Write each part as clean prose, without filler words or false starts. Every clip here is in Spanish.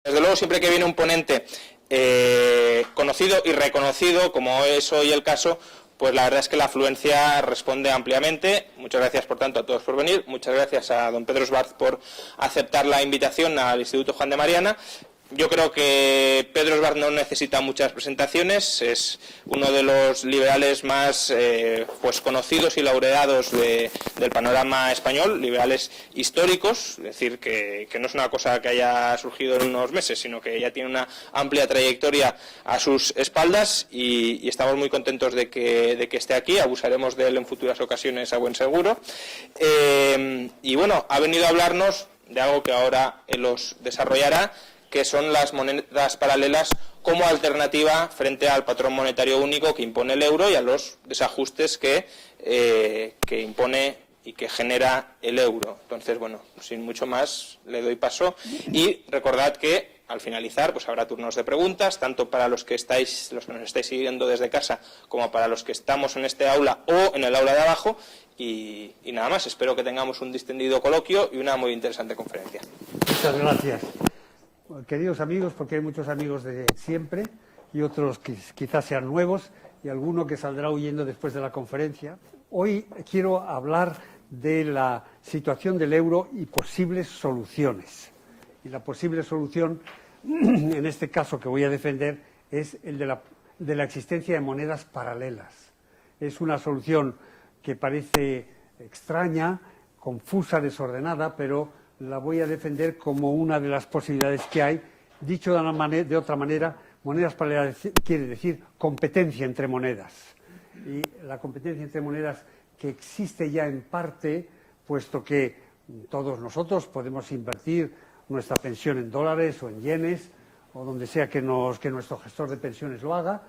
Desde luego, siempre que viene un ponente conocido y reconocido, como es hoy el caso, pues la verdad es que la afluencia responde ampliamente. Muchas gracias, por tanto, a todos por venir. Muchas gracias a don Pedro Esbarz por aceptar la invitación al Instituto Juan de Mariana. Yo creo que Pedro Esbarz no necesita muchas presentaciones, es uno de los liberales más pues conocidos y laureados del panorama español, liberales históricos, es decir, que no es una cosa que haya surgido en unos meses, sino que ya tiene una amplia trayectoria a sus espaldas y estamos muy contentos de que esté aquí, abusaremos de él en futuras ocasiones a buen seguro. Y bueno, ha venido a hablarnos de algo que ahora él os desarrollará, que son las monedas paralelas como alternativa frente al patrón monetario único que impone el euro y a los desajustes que impone y que genera el euro. Entonces, bueno, sin mucho más, le doy paso. Y recordad que al finalizar pues habrá turnos de preguntas, tanto para los que nos estáis siguiendo desde casa, como para los que estamos en este aula o en el aula de abajo. Y nada más, espero que tengamos un distendido coloquio y una muy interesante conferencia. Muchas gracias. Queridos amigos, porque hay muchos amigos de siempre y otros que quizás sean nuevos y alguno que saldrá huyendo después de la conferencia. Hoy quiero hablar de la situación del euro y posibles soluciones. Y la posible solución, en este caso que voy a defender, es el de la existencia de monedas paralelas. Es una solución que parece extraña, confusa, desordenada, pero la voy a defender como una de las posibilidades que hay. Dicho de otra manera, monedas paralelas quiere decir competencia entre monedas. Y la competencia entre monedas que existe ya en parte, puesto que todos nosotros podemos invertir nuestra pensión en dólares o en yenes, o donde sea que nuestro gestor de pensiones lo haga.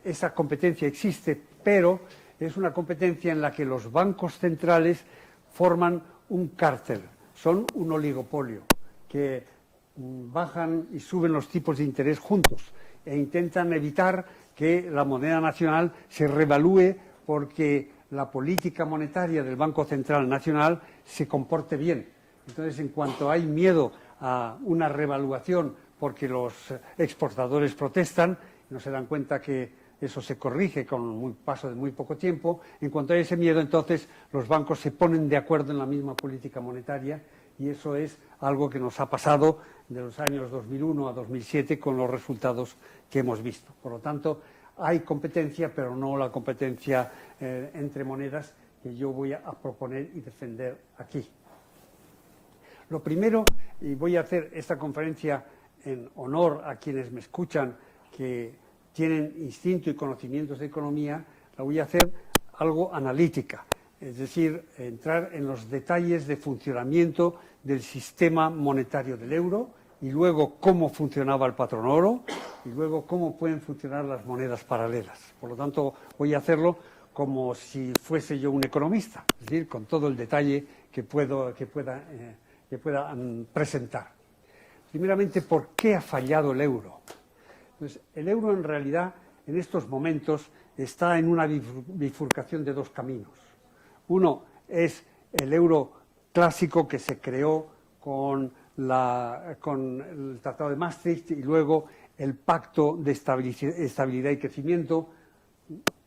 Esa competencia existe, pero es una competencia en la que los bancos centrales forman un cártel. Son un oligopolio que bajan y suben los tipos de interés juntos e intentan evitar que la moneda nacional se revalúe porque la política monetaria del Banco Central Nacional se comporte bien. Entonces, en cuanto hay miedo a una revaluación porque los exportadores protestan, no se dan cuenta que eso se corrige con un paso de muy poco tiempo. En cuanto a ese miedo, entonces, los bancos se ponen de acuerdo en la misma política monetaria y eso es algo que nos ha pasado de los años 2001 a 2007 con los resultados que hemos visto. Por lo tanto, hay competencia, pero no la competencia entre monedas que yo voy a proponer y defender aquí. Lo primero, y voy a hacer esta conferencia en honor a quienes me escuchan, que tienen instinto y conocimientos de economía, la voy a hacer algo analítica, es decir, entrar en los detalles de funcionamiento del sistema monetario del euro y luego cómo funcionaba el patrón oro y luego cómo pueden funcionar las monedas paralelas. Por lo tanto, voy a hacerlo como si fuese yo un economista, es decir, con todo el detalle que pueda presentar. Primeramente, ¿por qué ha fallado el euro? Pues el euro en realidad en estos momentos está en una bifurcación de dos caminos. Uno es el euro clásico que se creó con el Tratado de Maastricht y luego el Pacto de Estabilidad y Crecimiento,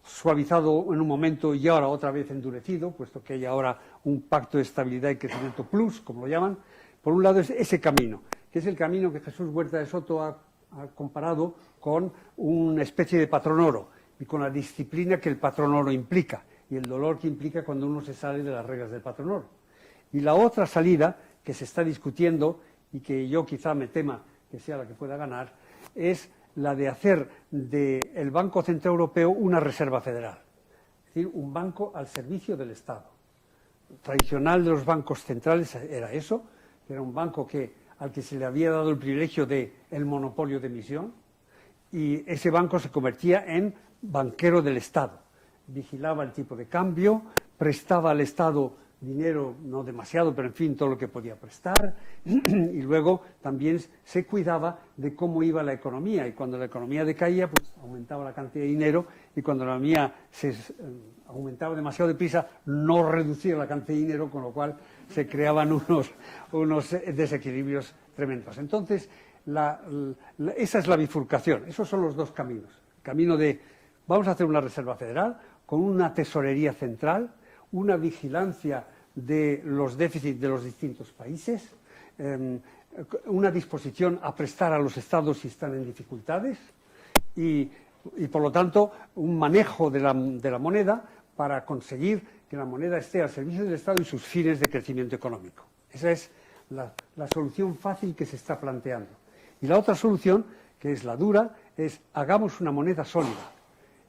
suavizado en un momento y ahora otra vez endurecido, puesto que hay ahora un Pacto de Estabilidad y Crecimiento Plus, como lo llaman. Por un lado es ese camino, que es el camino que Jesús Huerta de Soto ha comparado con una especie de patrón oro y con la disciplina que el patrón oro implica y el dolor que implica cuando uno se sale de las reglas del patrón oro. Y la otra salida que se está discutiendo y que yo quizá me tema que sea la que pueda ganar es la de hacer del Banco Central Europeo una reserva federal, es decir, un banco al servicio del Estado. Tradicional de los bancos centrales era eso, era un banco al que se le había dado el privilegio del monopolio de emisión y ese banco se convertía en banquero del Estado. Vigilaba el tipo de cambio, prestaba al Estado dinero, no demasiado, pero en fin, todo lo que podía prestar, y luego también se cuidaba de cómo iba la economía, y cuando la economía decaía, pues aumentaba la cantidad de dinero, y cuando la economía se aumentaba demasiado deprisa, no reducía la cantidad de dinero, con lo cual se creaban unos desequilibrios tremendos. Entonces, esa es la bifurcación, esos son los dos caminos. El camino de vamos a hacer una Reserva Federal con una tesorería central, una vigilancia de los déficits de los distintos países, una disposición a prestar a los estados si están en dificultades y por lo tanto un manejo de la moneda para conseguir que la moneda esté al servicio del Estado y sus fines de crecimiento económico. Esa es la solución fácil que se está planteando. Y la otra solución, que es la dura, es hagamos una moneda sólida.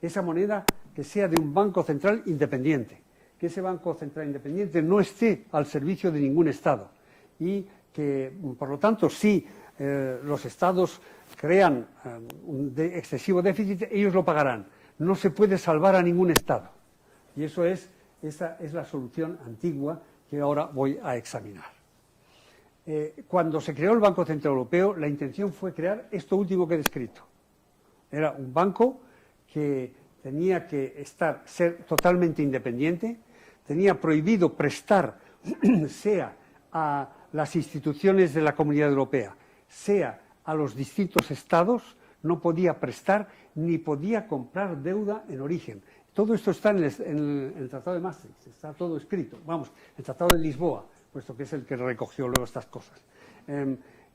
Esa moneda que sea de un banco central independiente, que ese banco central independiente no esté al servicio de ningún Estado y que, por lo tanto, si los Estados crean un excesivo déficit, ellos lo pagarán. No se puede salvar a ningún Estado. Y esa es la solución antigua que ahora voy a examinar. Cuando se creó el Banco Central Europeo, la intención fue crear esto último que he descrito. Era un banco que tenía que ser totalmente independiente, tenía prohibido prestar, sea a las instituciones de la Comunidad Europea, sea a los distintos estados, no podía prestar ni podía comprar deuda en origen. Todo esto está en el Tratado de Maastricht, está todo escrito. Vamos, el Tratado de Lisboa, puesto que es el que recogió luego estas cosas.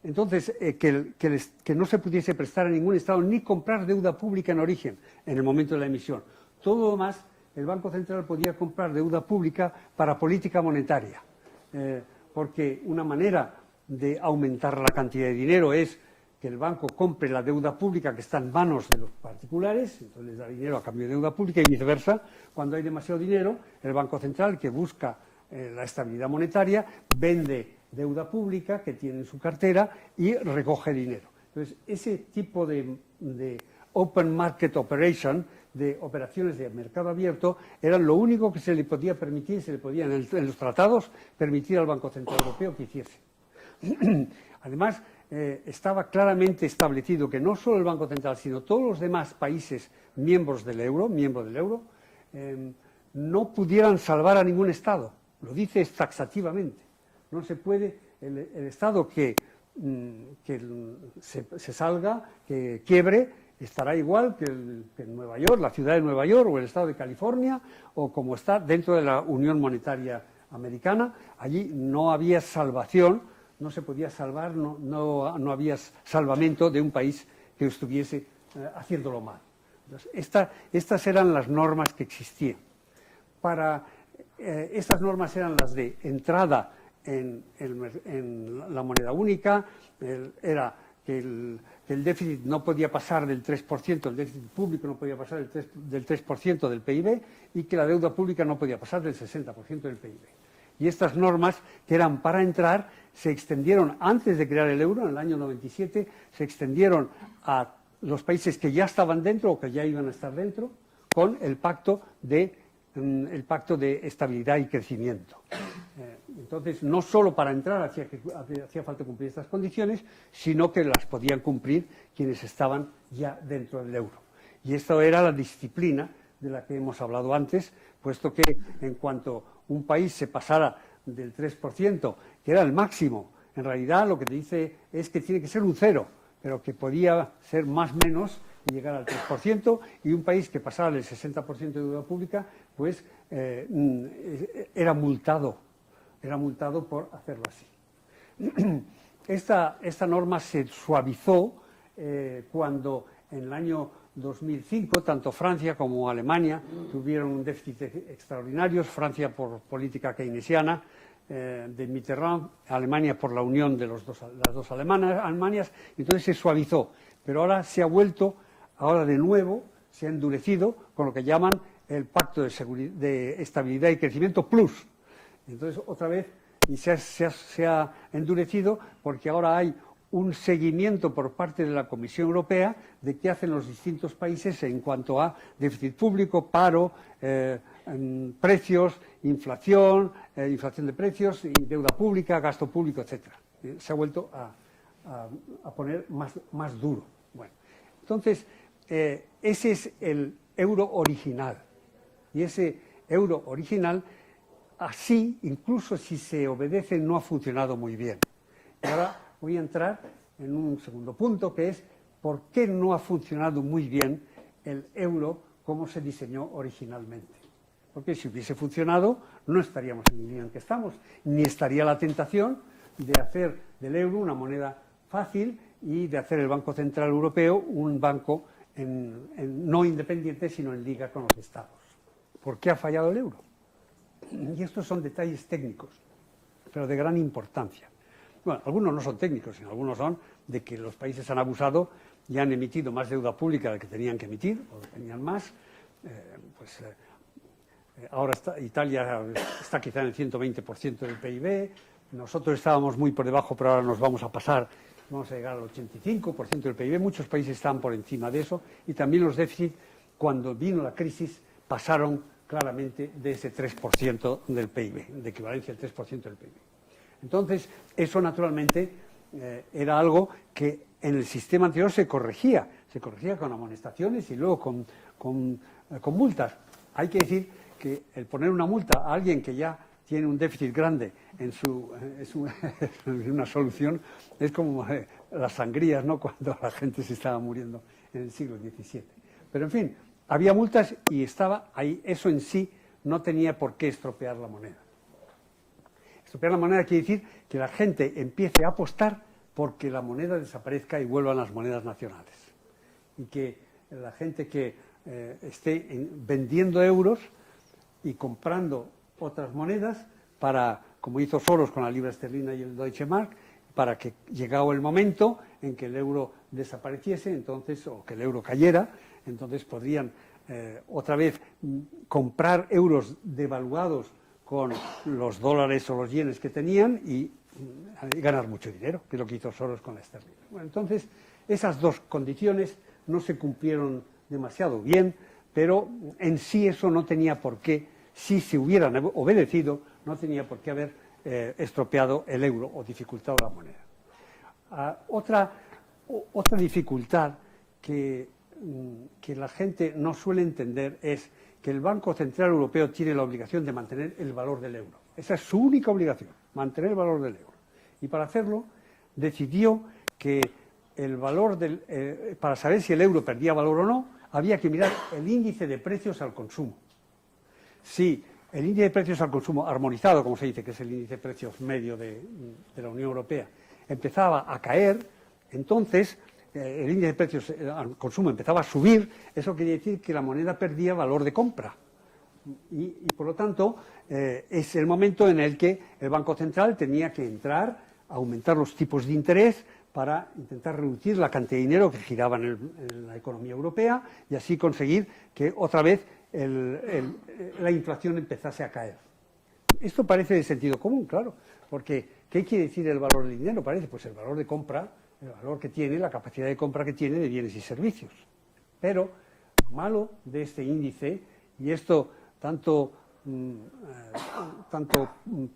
Entonces, que no se pudiese prestar a ningún Estado ni comprar deuda pública en origen en el momento de la emisión. Todo lo demás, el Banco Central podía comprar deuda pública para política monetaria, porque una manera de aumentar la cantidad de dinero es que el banco compre la deuda pública que está en manos de los particulares, entonces les da dinero a cambio de deuda pública y viceversa. Cuando hay demasiado dinero, el Banco Central, que busca la estabilidad monetaria, vende deuda pública que tiene en su cartera y recoge dinero. Entonces, ese tipo de open market operation, de operaciones de mercado abierto, eran lo único que se le podía permitir, se le podía en los tratados permitir al Banco Central Europeo que hiciese. Además, estaba claramente establecido que no solo el Banco Central, sino todos los demás países miembros del euro, no pudieran salvar a ningún Estado. Lo dice taxativamente. No se puede, el Estado que se salga, que quiebre, estará igual que Nueva York, la ciudad de Nueva York o el Estado de California, o como está dentro de la Unión Monetaria Americana. Allí no había salvación, no se podía salvar, no había salvamento de un país que estuviese haciéndolo mal. Entonces, estas eran las normas que existían. Estas normas eran las de entrada en la moneda única, era que el déficit no podía pasar del 3%, el déficit público no podía pasar del 3% del PIB y que la deuda pública no podía pasar del 60% del PIB. Y estas normas, que eran para entrar, se extendieron antes de crear el euro, en el año 97, se extendieron a los países que ya estaban dentro o que ya iban a estar dentro, con el pacto de estabilidad y crecimiento. Entonces, no solo para entrar hacía falta cumplir estas condiciones, sino que las podían cumplir quienes estaban ya dentro del euro. Y esto era la disciplina de la que hemos hablado antes, puesto que en cuanto un país se pasara del 3%, que era el máximo, en realidad lo que te dice es que tiene que ser un cero, pero que podía ser más o menos y llegar al 3%, y un país que pasara del 60% de deuda pública, pues era multado por hacerlo así. Esta norma se suavizó cuando en el año 2005 tanto Francia como Alemania tuvieron un déficit extraordinario, Francia por política keynesiana de Mitterrand, Alemania por la unión de las dos Alemanias, entonces se suavizó, pero ahora se ha vuelto, ahora de nuevo se ha endurecido con lo que llaman el Pacto de Estabilidad y Crecimiento Plus. Entonces, otra vez, y se ha endurecido porque ahora hay un seguimiento por parte de la Comisión Europea de qué hacen los distintos países en cuanto a déficit público, paro, precios, inflación de precios, deuda pública, gasto público, etc. Se ha vuelto a poner más duro. Bueno, entonces, ese es el euro original. Y ese euro original, así, incluso si se obedece, no ha funcionado muy bien. Y ahora voy a entrar en un segundo punto, que es por qué no ha funcionado muy bien el euro como se diseñó originalmente. Porque si hubiese funcionado, no estaríamos en el nivel en que estamos, ni estaría la tentación de hacer del euro una moneda fácil y de hacer el Banco Central Europeo un banco no independiente, sino en liga con los Estados. ¿Por qué ha fallado el euro? Y estos son detalles técnicos, pero de gran importancia. Bueno, algunos no son técnicos, sino algunos son de que los países han abusado y han emitido más deuda pública de la que tenían que emitir, o tenían más. Ahora Italia está quizá en el 120% del PIB, nosotros estábamos muy por debajo, pero ahora nos vamos a pasar, vamos a llegar al 85% del PIB, muchos países están por encima de eso, y también los déficits, cuando vino la crisis, pasaron claramente de ese 3% del PIB, de equivalencia al 3% del PIB. Entonces, eso naturalmente era algo que en el sistema anterior se corregía con amonestaciones y luego con multas. Hay que decir que el poner una multa a alguien que ya tiene un déficit grande en una solución es como las sangrías, ¿no?, cuando la gente se estaba muriendo en el siglo XVII. Pero en fin, había multas y estaba ahí. Eso en sí no tenía por qué estropear la moneda. Estropear la moneda quiere decir que la gente empiece a apostar porque la moneda desaparezca y vuelvan las monedas nacionales. Y que la gente que esté vendiendo euros y comprando otras monedas para, como hizo Soros con la libra esterlina y el Deutsche Mark, para que llegado el momento en que el euro desapareciese, entonces, o que el euro cayera, entonces podrían otra vez comprar euros devaluados con los dólares o los yenes que tenían y ganar mucho dinero, que es lo que hizo Soros con la esterlina. Bueno, entonces, esas dos condiciones no se cumplieron demasiado bien, pero en sí eso no tenía por qué, si se hubieran obedecido, no tenía por qué haber estropeado el euro o dificultado la moneda. Otra dificultad que la gente no suele entender es que el Banco Central Europeo tiene la obligación de mantener el valor del euro. Esa es su única obligación, mantener el valor del euro. Y para hacerlo, decidió que el valor para saber si el euro perdía valor o no, había que mirar el índice de precios al consumo. Si el índice de precios al consumo armonizado, como se dice, que es el índice de precios medio de la Unión Europea, empezaba a caer, entonces el índice de precios al consumo empezaba a subir, eso quería decir que la moneda perdía valor de compra. Y por lo tanto, es el momento en el que el Banco Central tenía que entrar a aumentar los tipos de interés para intentar reducir la cantidad de dinero que giraba en la economía europea y así conseguir que otra vez la inflación empezase a caer. Esto parece de sentido común, claro, porque ¿qué quiere decir el valor del dinero? Parece, pues el valor de compra, el valor que tiene, la capacidad de compra que tiene de bienes y servicios. Pero lo malo de este índice, y esto tanto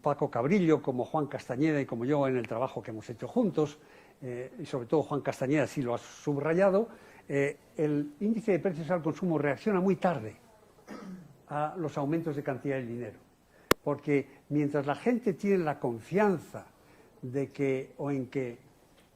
Paco Cabrillo como Juan Castañeda y como yo en el trabajo que hemos hecho juntos, y sobre todo Juan Castañeda sí lo ha subrayado, el índice de precios al consumo reacciona muy tarde a los aumentos de cantidad de dinero, porque mientras la gente tiene la confianza de que en que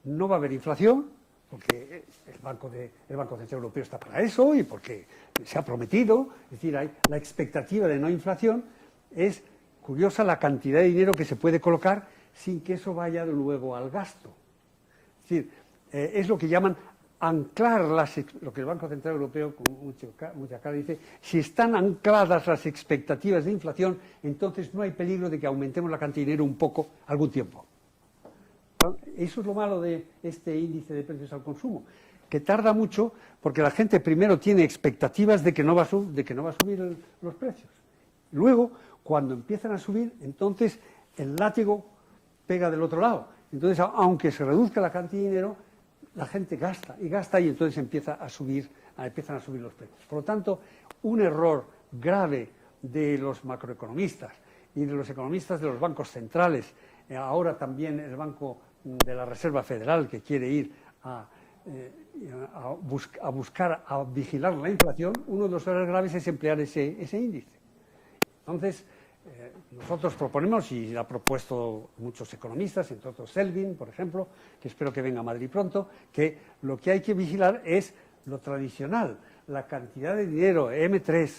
no va a haber inflación, porque el Banco Central Europeo está para eso y porque se ha prometido, es decir, hay la expectativa de no inflación, es curiosa la cantidad de dinero que se puede colocar sin que eso vaya luego al gasto. Es decir, es lo que llaman anclar lo que el Banco Central Europeo, con mucha cara, dice, si están ancladas las expectativas de inflación, entonces no hay peligro de que aumentemos la cantidad de dinero un poco algún tiempo. Eso es lo malo de este índice de precios al consumo, que tarda mucho porque la gente primero tiene expectativas de que no va a subir los precios. Luego, cuando empiezan a subir, entonces el látigo pega del otro lado. Entonces, aunque se reduzca la cantidad de dinero, la gente gasta y entonces empiezan a subir los precios. Por lo tanto, un error grave de los macroeconomistas y de los economistas de los bancos centrales, ahora también el Banco de la Reserva Federal, que quiere ir a vigilar la inflación, uno de los errores graves es emplear ese índice. Entonces, Nosotros proponemos, y ha propuesto muchos economistas, entre otros Selvin, por ejemplo, que espero que venga a Madrid pronto, que lo que hay que vigilar es lo tradicional, la cantidad de dinero, M3,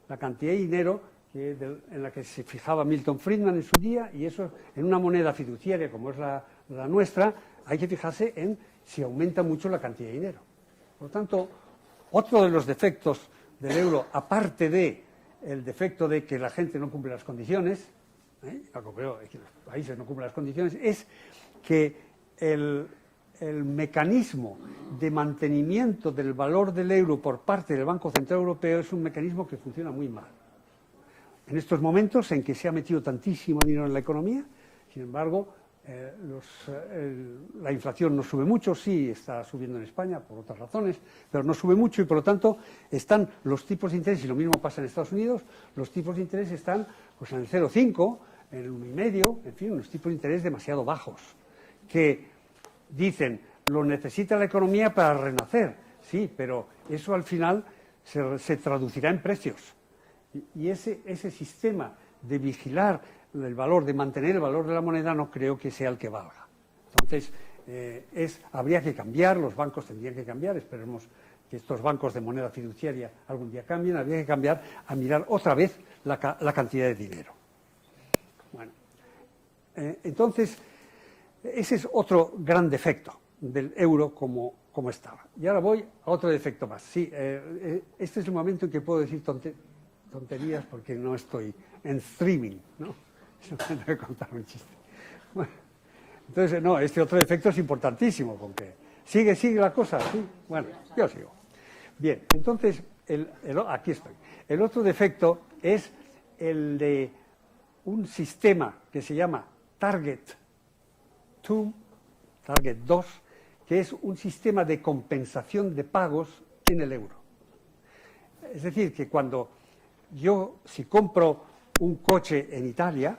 la cantidad de dinero en la que se fijaba Milton Friedman en su día, y eso en una moneda fiduciaria como es la nuestra, hay que fijarse en si aumenta mucho la cantidad de dinero. Por lo tanto, otro de los defectos del euro, aparte de el defecto de que la gente no cumple las condiciones, que los países no cumplen las condiciones, es que el mecanismo de mantenimiento del valor del euro por parte del Banco Central Europeo es un mecanismo que funciona muy mal. En estos momentos en que se ha metido tantísimo dinero en la economía, sin embargo, la inflación no sube mucho, sí está subiendo en España por otras razones, pero no sube mucho y por lo tanto están los tipos de interés, y lo mismo pasa en Estados Unidos, los tipos de interés están pues, en el 0,5, en el 1,5, en fin, unos tipos de interés demasiado bajos, que dicen, lo necesita la economía para renacer, sí, pero eso al final se traducirá en precios. Y ese sistema de vigilar el valor, de mantener el valor de la moneda, no creo que sea el que valga. Entonces, habría que cambiar, los bancos tendrían que cambiar, esperemos que estos bancos de moneda fiduciaria algún día cambien, habría que cambiar a mirar otra vez la cantidad de dinero. Bueno, entonces, ese es otro gran defecto del euro como estaba. Y ahora voy a otro defecto más. Sí, este es el momento en que puedo decir tonterías porque no estoy en streaming, ¿no? Tengo que contar un chiste. Bueno, entonces, no, este otro defecto es importantísimo, porque sigue la cosa, ¿sí? Bueno, yo sigo. Bien, entonces, aquí estoy. El otro defecto es el de un sistema que se llama Target 2, que es un sistema de compensación de pagos en el euro. Es decir, que cuando si compro un coche en Italia,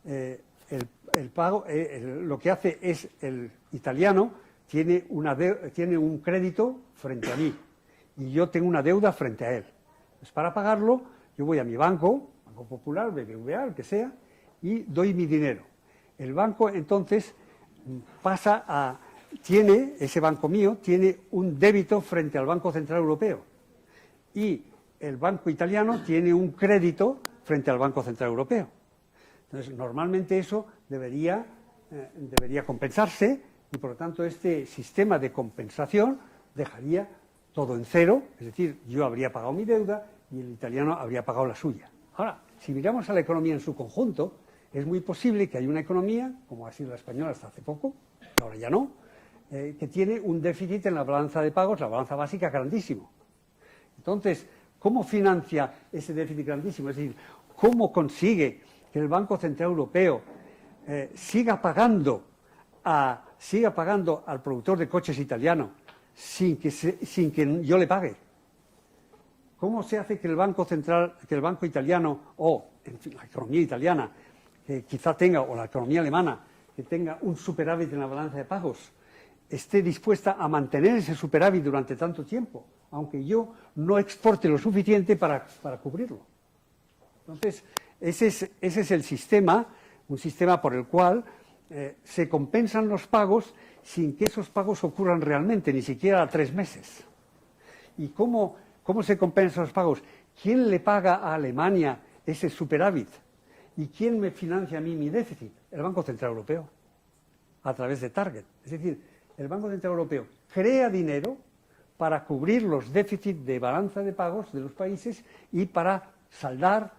el pago, lo que hace es el italiano tiene un crédito frente a mí y yo tengo una deuda frente a él. Pues para pagarlo, yo voy a mi Banco Popular, BBVA, el que sea, y doy mi dinero. El banco entonces ese banco mío tiene un débito frente al Banco Central Europeo y el banco italiano tiene un crédito frente al Banco Central Europeo. Entonces, normalmente eso debería compensarse y, por lo tanto, este sistema de compensación dejaría todo en cero, es decir, yo habría pagado mi deuda y el italiano habría pagado la suya. Ahora, si miramos a la economía en su conjunto, es muy posible que haya una economía, como ha sido la española hasta hace poco, ahora ya no, que tiene un déficit en la balanza de pagos, la balanza básica, grandísimo. Entonces, ¿cómo financia ese déficit grandísimo? Es decir, ¿cómo consigue que el Banco Central Europeo siga pagando al productor de coches italiano sin que yo le pague? ¿Cómo se hace que el Banco italiano o en fin, la economía italiana que quizá tenga, o la economía alemana, que tenga un superávit en la balanza de pagos, esté dispuesta a mantener ese superávit durante tanto tiempo, aunque yo no exporte lo suficiente para cubrirlo? Entonces, ese es el sistema, un sistema por el cual se compensan los pagos sin que esos pagos ocurran realmente, ni siquiera a 3 meses. ¿Y cómo se compensan los pagos? ¿Quién le paga a Alemania ese superávit? ¿Y quién me financia a mí mi déficit? El Banco Central Europeo, a través de Target. Es decir, el Banco Central Europeo crea dinero para cubrir los déficits de balanza de pagos de los países y para saldar,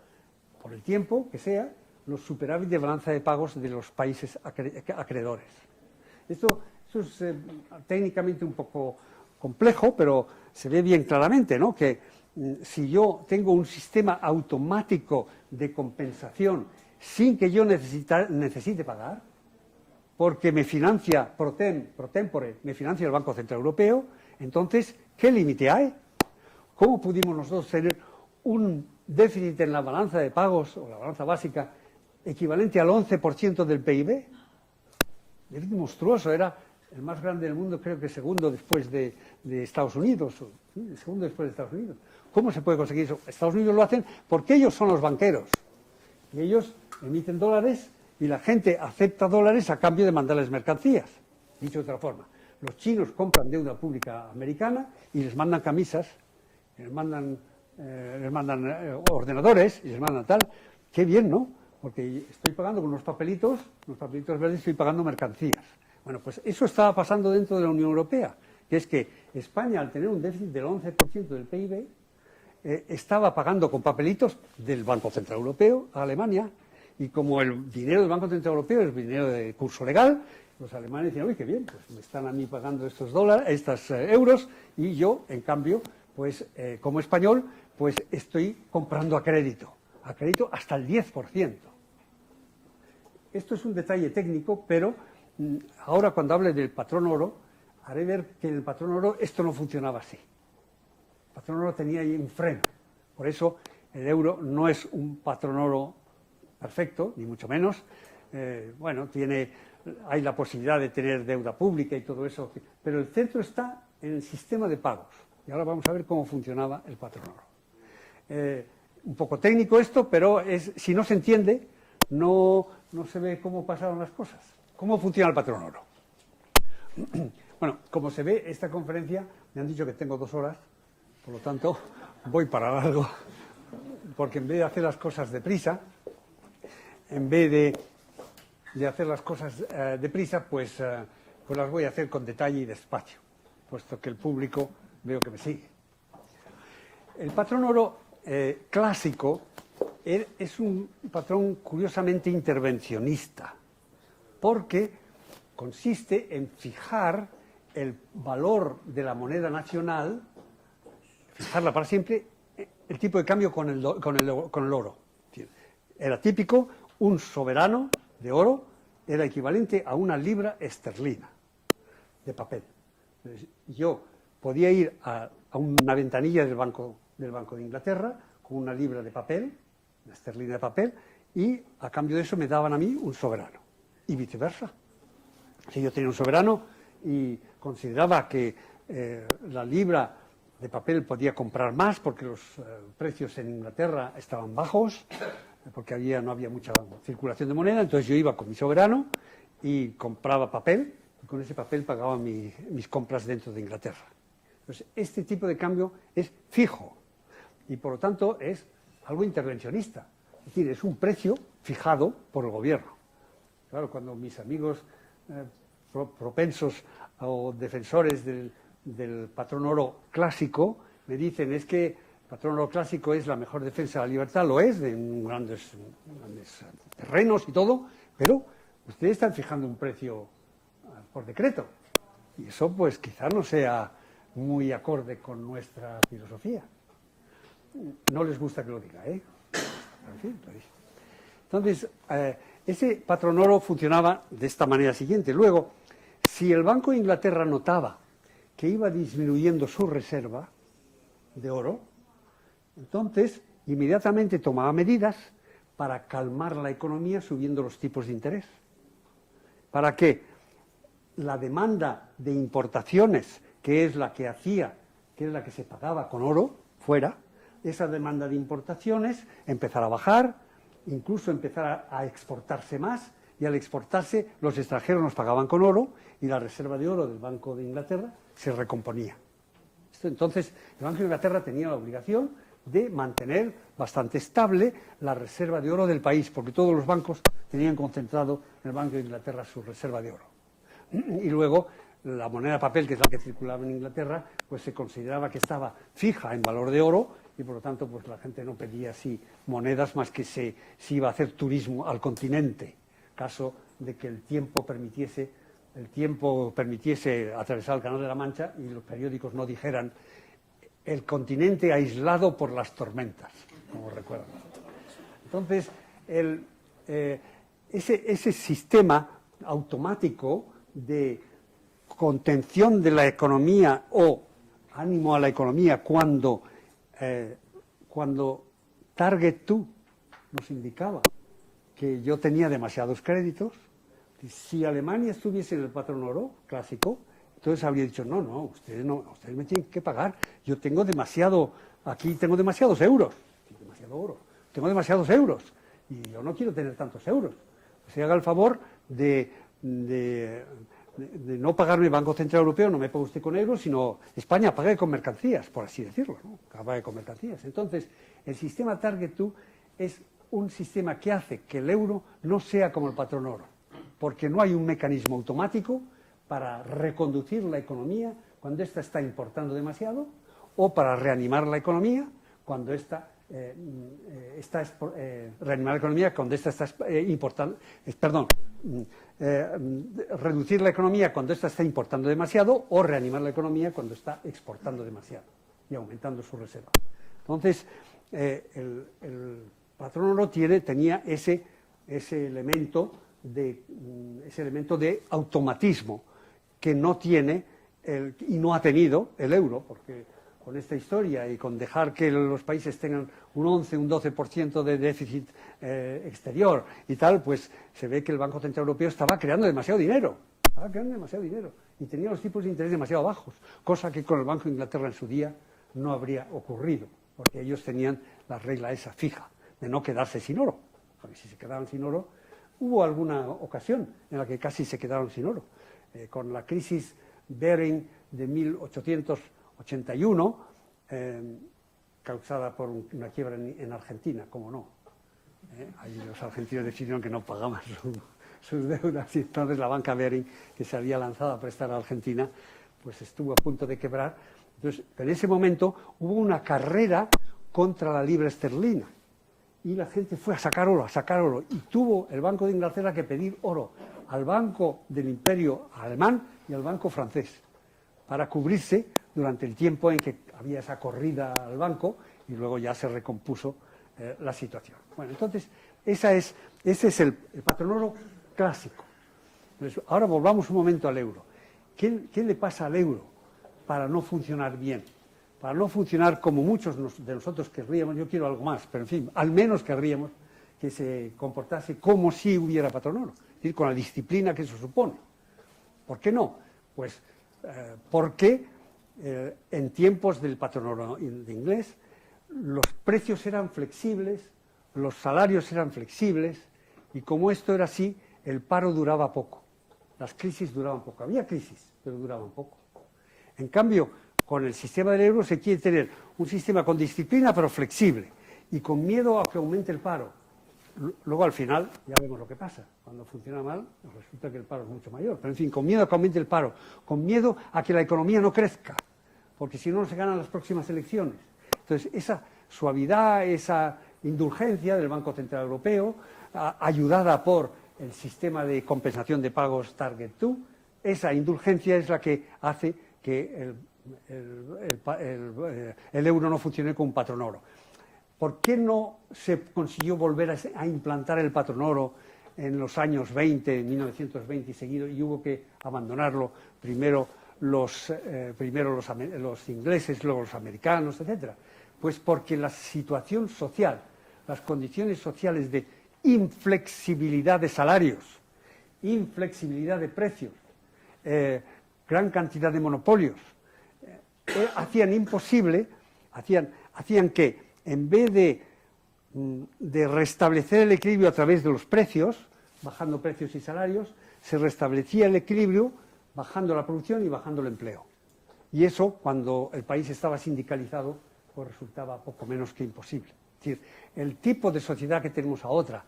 por el tiempo que sea, los superávit de balanza de pagos de los países acreedores. Esto es técnicamente un poco complejo, pero se ve bien claramente, ¿no? Que si yo tengo un sistema automático de compensación sin que yo necesite pagar, porque me financia pro tempore, me financia el Banco Central Europeo, entonces, ¿qué límite hay? ¿Cómo pudimos nosotros tener un déficit en la balanza de pagos o la balanza básica equivalente al 11% del PIB? Déficit monstruoso, era el más grande del mundo, creo que segundo después de Estados Unidos, segundo después de Estados Unidos. ¿Cómo se puede conseguir eso? Estados Unidos lo hacen porque ellos son los banqueros Y ellos emiten dólares y la gente acepta dólares a cambio de mandarles mercancías. Dicho de otra forma, los chinos compran deuda pública americana y les mandan camisas, les mandan ordenadores y les mandan tal. Qué bien, ¿no? Porque estoy pagando con unos papelitos verdes, estoy pagando mercancías. Bueno, pues eso estaba pasando dentro de la Unión Europea, que es que España, al tener un déficit del 11% del PIB, estaba pagando con papelitos del Banco Central Europeo a Alemania, y como el dinero del Banco Central Europeo es dinero de curso legal, los alemanes decían, uy, qué bien, pues me están a mí pagando estos euros, y yo, en cambio, pues como español, pues estoy comprando a crédito hasta el 10%. Esto es un detalle técnico, pero ahora cuando hable del patrón oro, haré ver que en el patrón oro esto no funcionaba así. El patrón oro tenía ahí un freno. Por eso el euro no es un patrón oro perfecto, ni mucho menos. Bueno, hay la posibilidad de tener deuda pública y todo eso, pero el centro está en el sistema de pagos. Y ahora vamos a ver cómo funcionaba el patrón oro. Un poco técnico esto, pero si no se entiende, no se ve cómo pasaron las cosas. ¿Cómo funciona el patrón oro? Bueno, como se ve, esta conferencia, me han dicho que tengo 2 horas, por lo tanto, voy para largo, porque en vez de hacer las cosas deprisa, en vez de hacer las cosas deprisa, pues las voy a hacer con detalle y despacio, puesto que el público veo que me sigue. El patrón oro clásico es un patrón curiosamente intervencionista, porque consiste en fijar el valor de la moneda nacional, fijarla para siempre, el tipo de cambio con el oro. Era típico, un soberano de oro era equivalente a una libra esterlina de papel. Entonces, yo podía ir a una ventanilla del Banco de Inglaterra con una libra de papel, una esterlina de papel, y a cambio de eso me daban a mí un soberano, y viceversa. Si yo tenía un soberano y consideraba que la libra de papel podía comprar más porque los precios en Inglaterra estaban bajos, porque no había mucha circulación de moneda, entonces yo iba con mi soberano y compraba papel, y con ese papel pagaba mis compras dentro de Inglaterra. Entonces, este tipo de cambio es fijo y, por lo tanto, es algo intervencionista. Es decir, es un precio fijado por el gobierno. Claro, cuando mis amigos propensos o defensores del patrón oro clásico me dicen es que el patrón oro clásico es la mejor defensa de la libertad, lo es, de grandes terrenos y todo, pero ustedes están fijando un precio por decreto. Y eso, pues, quizás no sea muy acorde con nuestra filosofía. No les gusta que lo diga, ¿eh? En fin, lo dije. Entonces, ese patrón oro funcionaba de esta manera siguiente. Luego, si el Banco de Inglaterra notaba que iba disminuyendo su reserva de oro, entonces inmediatamente tomaba medidas para calmar la economía subiendo los tipos de interés. Para que la demanda de importaciones, que es la que se pagaba con oro fuera, esa demanda de importaciones empezara a bajar, incluso empezara a exportarse más, y al exportarse los extranjeros nos pagaban con oro y la reserva de oro del Banco de Inglaterra se recomponía. Entonces, el Banco de Inglaterra tenía la obligación de mantener bastante estable la reserva de oro del país, porque todos los bancos tenían concentrado en el Banco de Inglaterra su reserva de oro. Y luego, la moneda de papel, que es la que circulaba en Inglaterra, pues se consideraba que estaba fija en valor de oro y, por lo tanto, pues la gente no pedía así monedas más que si iba a hacer turismo al continente, caso de que el tiempo permitiese atravesar el Canal de la Mancha y los periódicos no dijeran el continente aislado por las tormentas, como recuerdan. Entonces, ese sistema automático de contención de la economía o ánimo a la economía cuando Target 2 nos indicaba que yo tenía demasiados créditos, si Alemania estuviese en el patrón oro clásico, entonces habría dicho, no, ustedes me tienen que pagar, yo tengo demasiados euros, demasiado oro, tengo demasiados euros, y yo no quiero tener tantos euros. Se haga el favor de no pagarme el Banco Central Europeo, no me pague usted con euros, sino España pague con mercancías, por así decirlo, ¿no? Pague con mercancías. Entonces, el sistema Target 2 es un sistema que hace que el euro no sea como el patrón oro, porque no hay un mecanismo automático para reconducir la economía cuando ésta está importando demasiado o para reanimar la economía cuando ésta reanimar la economía cuando ésta está importando, reducir la economía cuando ésta está importando demasiado o reanimar la economía cuando está exportando demasiado y aumentando su reserva. Entonces, el patrón oro tenía ese elemento de automatismo que no tiene y no ha tenido el euro, porque con esta historia y con dejar que los países tengan un 11, un 12% de déficit exterior y tal, pues se ve que el Banco Central Europeo estaba creando demasiado dinero. Y tenía los tipos de interés demasiado bajos, cosa que con el Banco de Inglaterra en su día no habría ocurrido, porque ellos tenían la regla esa fija de no quedarse sin oro, porque si se quedaban sin oro, hubo alguna ocasión en la que casi se quedaron sin oro. Con la crisis Baring de 1881, causada por una quiebra en Argentina, ¿cómo no? Ahí los argentinos decidieron que no pagaban sus deudas y entonces la banca Baring, que se había lanzado a prestar a Argentina, pues estuvo a punto de quebrar. Entonces, en ese momento hubo una carrera contra la libra esterlina y la gente fue a sacar oro y tuvo el Banco de Inglaterra que pedir oro al Banco del Imperio Alemán y al Banco francés para cubrirse durante el tiempo en que había esa corrida al banco y luego ya se recompuso la situación. Bueno, entonces, ese es el patrón oro clásico. Entonces, ahora volvamos un momento al euro. ¿Qué le pasa al euro para no funcionar bien? Para no funcionar como muchos de nosotros querríamos, yo quiero algo más, pero en fin, al menos querríamos que se comportase como si hubiera patrón oro, es decir, con la disciplina que eso supone. ¿Por qué no? Pues porque en tiempos del patrón oro de inglés los precios eran flexibles, los salarios eran flexibles y como esto era así, el paro duraba poco, las crisis duraban poco. Había crisis, pero duraban poco. En cambio, con el sistema del euro se quiere tener un sistema con disciplina pero flexible y con miedo a que aumente el paro. Luego al final ya vemos lo que pasa. Cuando funciona mal resulta que el paro es mucho mayor. Pero en fin, con miedo a que aumente el paro, con miedo a que la economía no crezca, porque si no se ganan las próximas elecciones. Entonces esa suavidad, esa indulgencia del Banco Central Europeo, ayudada por el sistema de compensación de pagos Target 2, esa indulgencia es la que hace que el euro no funcione como un patrón oro. ¿Por qué no se consiguió volver a implantar el patrón oro en los años 20, 1920 y seguido, y hubo que abandonarlo primero los ingleses, luego los americanos, etcétera? Pues porque la situación social, las condiciones sociales de inflexibilidad de salarios, inflexibilidad de precios, gran cantidad de monopolios, hacían imposible, hacían que en vez de restablecer el equilibrio a través de los precios, bajando precios y salarios, se restablecía el equilibrio bajando la producción y bajando el empleo. Y eso, cuando el país estaba sindicalizado, pues resultaba poco menos que imposible. Es decir, el tipo de sociedad que tenemos ahora,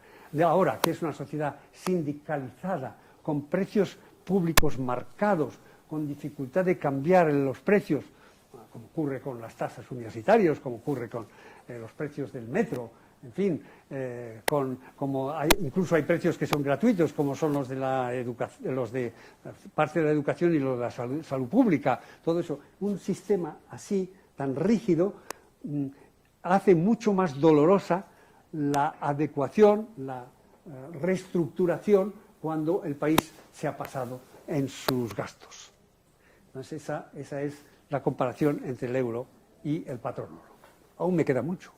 que es una sociedad sindicalizada, con precios públicos marcados, con dificultad de cambiar los precios, como ocurre con las tasas universitarias, como ocurre con los precios del metro, en fin, incluso hay precios que son gratuitos, como son los de parte de la educación y los de la salud pública. Todo eso, un sistema así, tan rígido, hace mucho más dolorosa la adecuación, la reestructuración cuando el país se ha pasado en sus gastos. Entonces esa es la comparación entre el euro y el patrón oro. Aún me queda mucho,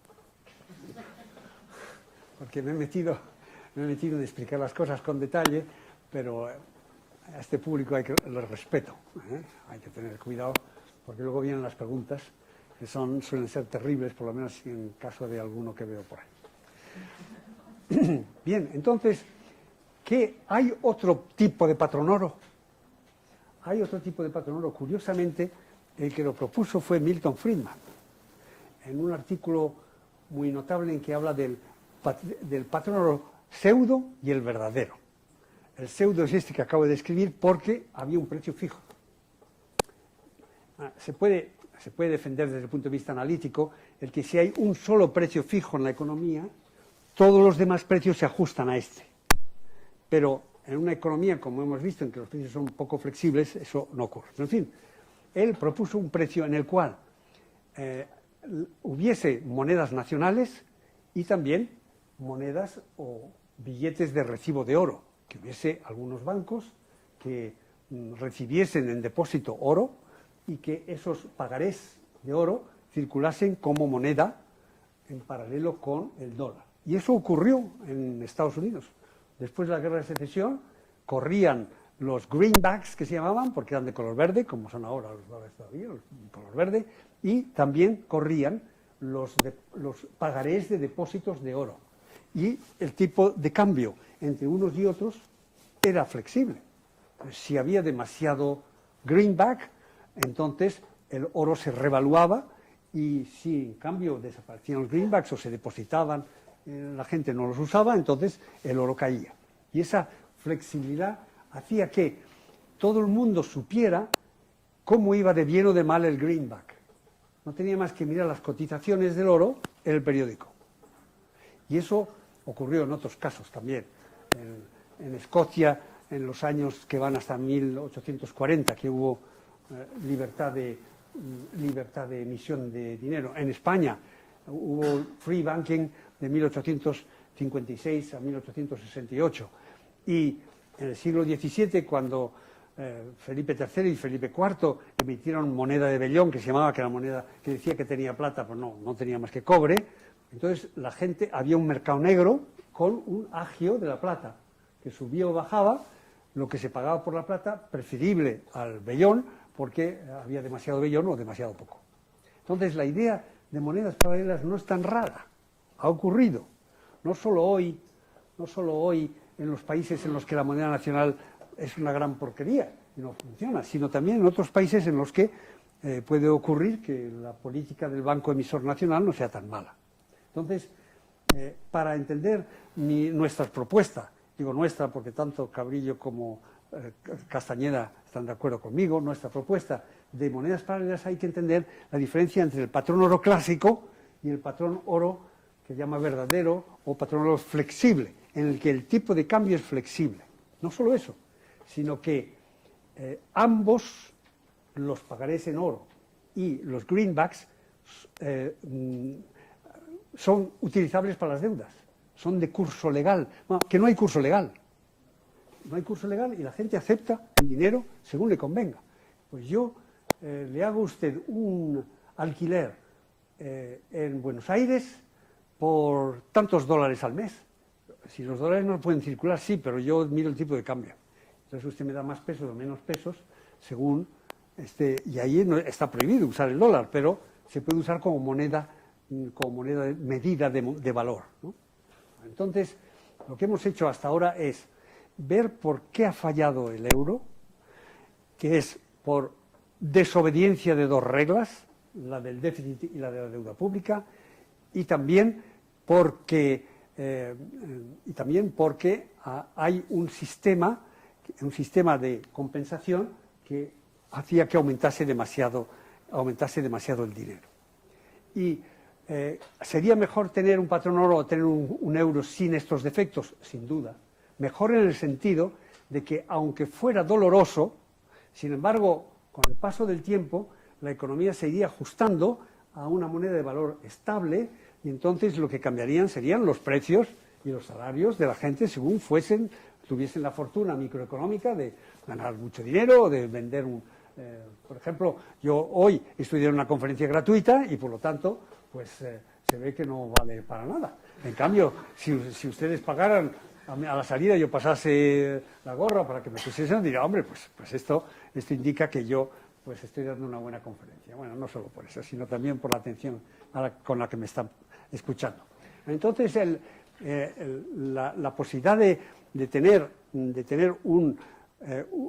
porque me he metido en explicar las cosas con detalle, pero a este público lo respeto, hay que tener cuidado, porque luego vienen las preguntas que suelen ser terribles, por lo menos en caso de alguno que veo por ahí. Bien, entonces, ¿qué hay otro tipo de patrón oro? Hay otro tipo de patrón oro. Curiosamente, el que lo propuso fue Milton Friedman, en un artículo muy notable en que habla del patrón oro pseudo y el verdadero. El pseudo es este que acabo de describir porque había un precio fijo. Se puede defender desde el punto de vista analítico el que si hay un solo precio fijo en la economía, todos los demás precios se ajustan a este. Pero en una economía, como hemos visto, en que los precios son poco flexibles, eso no ocurre. Pero, en fin, él propuso un precio en el cual hubiese monedas nacionales y también monedas o billetes de recibo de oro, que hubiese algunos bancos que recibiesen en depósito oro y que esos pagarés de oro circulasen como moneda en paralelo con el dólar. Y eso ocurrió en Estados Unidos. Después de la Guerra de Secesión, corrían los greenbacks, que se llamaban, porque eran de color verde, como son ahora los dólares todavía, de color verde, y también corrían los pagarés de depósitos de oro. Y el tipo de cambio entre unos y otros era flexible. Si había demasiado greenback, entonces el oro se revaluaba, y si en cambio desaparecían los greenbacks o se depositaban, la gente no los usaba, entonces el oro caía. Y esa flexibilidad hacía que todo el mundo supiera cómo iba de bien o de mal el greenback. No tenía más que mirar las cotizaciones del oro en el periódico. Y eso ocurrió en otros casos también. En Escocia, en los años que van hasta 1840, que hubo libertad de emisión de dinero. En España hubo free banking de 1856 a 1868. Y en el siglo XVII, cuando Felipe III y Felipe IV emitieron moneda de vellón, que se llamaba, que era moneda que decía que tenía plata, pues no tenía más que cobre. Entonces la gente, había un mercado negro con un agio de la plata, que subía o bajaba, lo que se pagaba por la plata, preferible al vellón, porque había demasiado vellón o demasiado poco. Entonces la idea de monedas paralelas no es tan rara, ha ocurrido, no solo hoy en los países en los que la moneda nacional es una gran porquería y no funciona, sino también en otros países en los que puede ocurrir que la política del Banco Emisor Nacional no sea tan mala. Entonces, para entender nuestra propuesta, digo nuestra porque tanto Cabrillo como Castañeda están de acuerdo conmigo, nuestra propuesta de monedas paralelas, hay que entender la diferencia entre el patrón oro clásico y el patrón oro que llama verdadero o patrón oro flexible, en el que el tipo de cambio es flexible. No solo eso, sino que ambos, los pagarés en oro y los greenbacks, son utilizables para las deudas, son de curso legal. Bueno, que no hay curso legal. No hay curso legal y la gente acepta el dinero según le convenga. Pues yo le hago a usted un alquiler en Buenos Aires por tantos dólares al mes. Si los dólares no pueden circular, sí, pero yo miro el tipo de cambio. Entonces usted me da más pesos o menos pesos según y ahí no, está prohibido usar el dólar, pero se puede usar como moneda medida de valor, ¿no? Entonces, lo que hemos hecho hasta ahora es ver por qué ha fallado el euro, que es por desobediencia de dos reglas, la del déficit y la de la deuda pública, y también porque hay un sistema de compensación que hacía que aumentase demasiado el dinero. Y ¿sería mejor tener un patrón oro o tener un euro sin estos defectos? Sin duda. Mejor en el sentido de que, aunque fuera doloroso, sin embargo, con el paso del tiempo, la economía se iría ajustando a una moneda de valor estable y entonces lo que cambiarían serían los precios y los salarios de la gente según tuviesen la fortuna microeconómica de ganar mucho dinero o de vender por ejemplo, yo hoy estudié en una conferencia gratuita y por lo tanto pues se ve que no vale para nada. En cambio, si ustedes pagaran a la salida, yo pasase la gorra para que me pusiesen, diría, hombre, pues esto indica que yo pues estoy dando una buena conferencia. Bueno, no solo por eso, sino también por la atención con la que me están escuchando. Entonces, la posibilidad de tener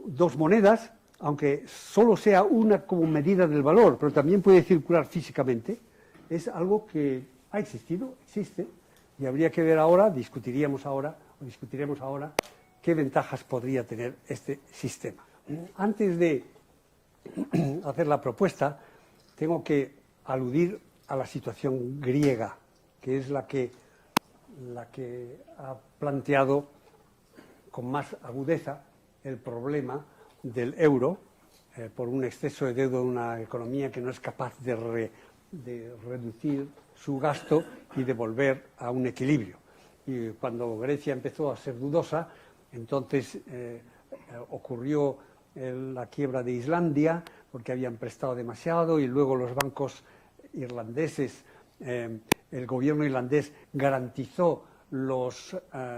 dos monedas, aunque solo sea una como medida del valor, pero también puede circular físicamente, es algo que ha existido, existe, y habría que ver ahora, discutiremos ahora, qué ventajas podría tener este sistema. Antes de hacer la propuesta, tengo que aludir a la situación griega, que es la que ha planteado con más agudeza el problema del euro por un exceso de deuda de una economía que no es capaz de reducir su gasto y de volver a un equilibrio. Y cuando Grecia empezó a ser dudosa, entonces ocurrió la quiebra de Islandia porque habían prestado demasiado, y luego los bancos irlandeses, el gobierno irlandés garantizó los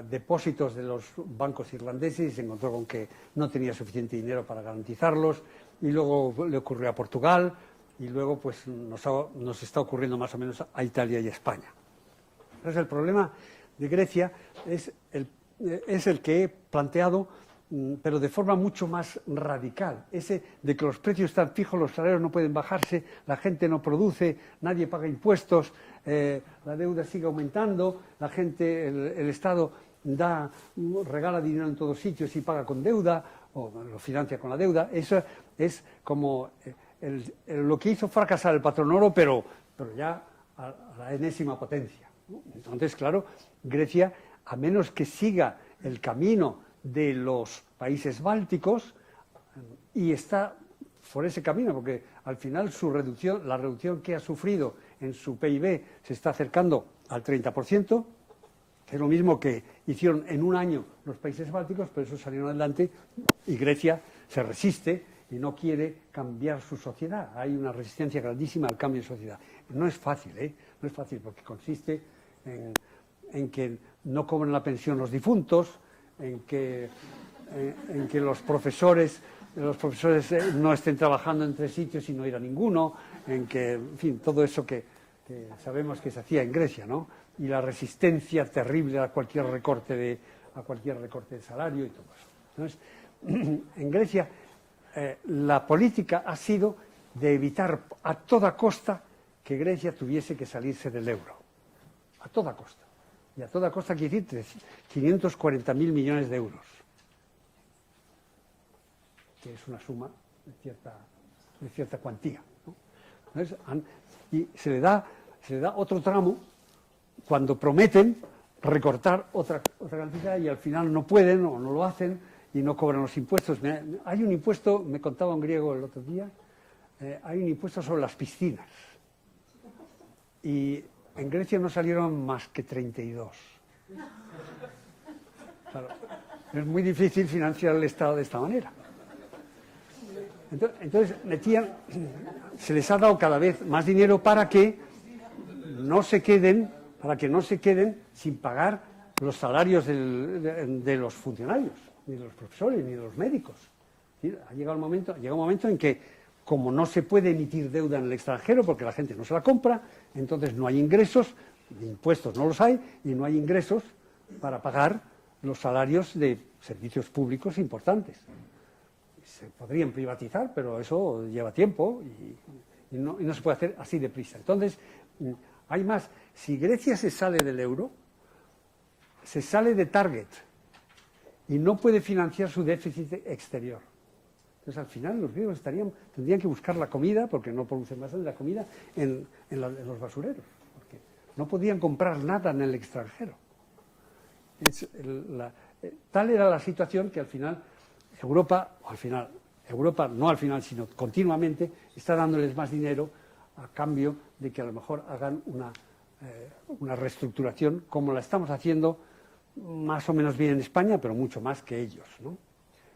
depósitos de los bancos irlandeses y se encontró con que no tenía suficiente dinero para garantizarlos, y luego le ocurrió a Portugal, y luego pues nos está ocurriendo más o menos a Italia y a España. Entonces el problema de Grecia es el que he planteado, pero de forma mucho más radical, ese de que los precios están fijos, los salarios no pueden bajarse, la gente no produce, nadie paga impuestos, la deuda sigue aumentando, la gente, el Estado regala dinero en todos sitios y paga con deuda, o lo financia con la deuda. Eso es como lo que hizo fracasar el patrón oro, pero ya a la enésima potencia, ¿no? Entonces, claro, Grecia, a menos que siga el camino de los países bálticos, y está por ese camino, porque al final la reducción que ha sufrido en su PIB se está acercando al 30%, que es lo mismo que hicieron en un año los países bálticos, pero eso salieron adelante, y Grecia se resiste y no quiere cambiar su sociedad. Hay una resistencia grandísima al cambio de sociedad. No es fácil, no es fácil, porque consiste en que no cobren la pensión los difuntos, en que los profesores no estén trabajando en 3 sitios y no ir a ninguno, en fin, todo eso que sabemos que se hacía en Grecia, ¿no? Y la resistencia terrible a cualquier recorte de salario y todo eso. Entonces, en Grecia la política ha sido de evitar a toda costa que Grecia tuviese que salirse del euro. A toda costa. Y a toda costa quiere decir 540.000 millones de euros, que es una suma de cierta cuantía, ¿no? Entonces, y se le da otro tramo cuando prometen recortar otra cantidad y al final no pueden o no lo hacen y no cobran los impuestos. Hay un impuesto, me contaba un griego el otro día, hay un impuesto sobre las piscinas. Y en Grecia no salieron más que 32. Claro, es muy difícil financiar el Estado de esta manera. Entonces se les ha dado cada vez más dinero para que no se queden sin pagar los salarios de los funcionarios, ni de los profesores, ni de los médicos. Llega un momento en que, como no se puede emitir deuda en el extranjero porque la gente no se la compra, entonces no hay ingresos, de impuestos no los hay, y no hay ingresos para pagar los salarios de servicios públicos importantes. Se podrían privatizar, pero eso lleva tiempo y no se puede hacer así deprisa. Entonces, hay más. Si Grecia se sale del euro, se sale de target y no puede financiar su déficit exterior. Entonces, al final, los griegos tendrían que buscar la comida, porque no producen más de la comida, en los basureros, porque no podían comprar nada en el extranjero. Tal era la situación que al final Europa, no al final, sino continuamente, está dándoles más dinero a cambio de que a lo mejor hagan una reestructuración, como la estamos haciendo más o menos bien en España, pero mucho más que ellos, ¿no?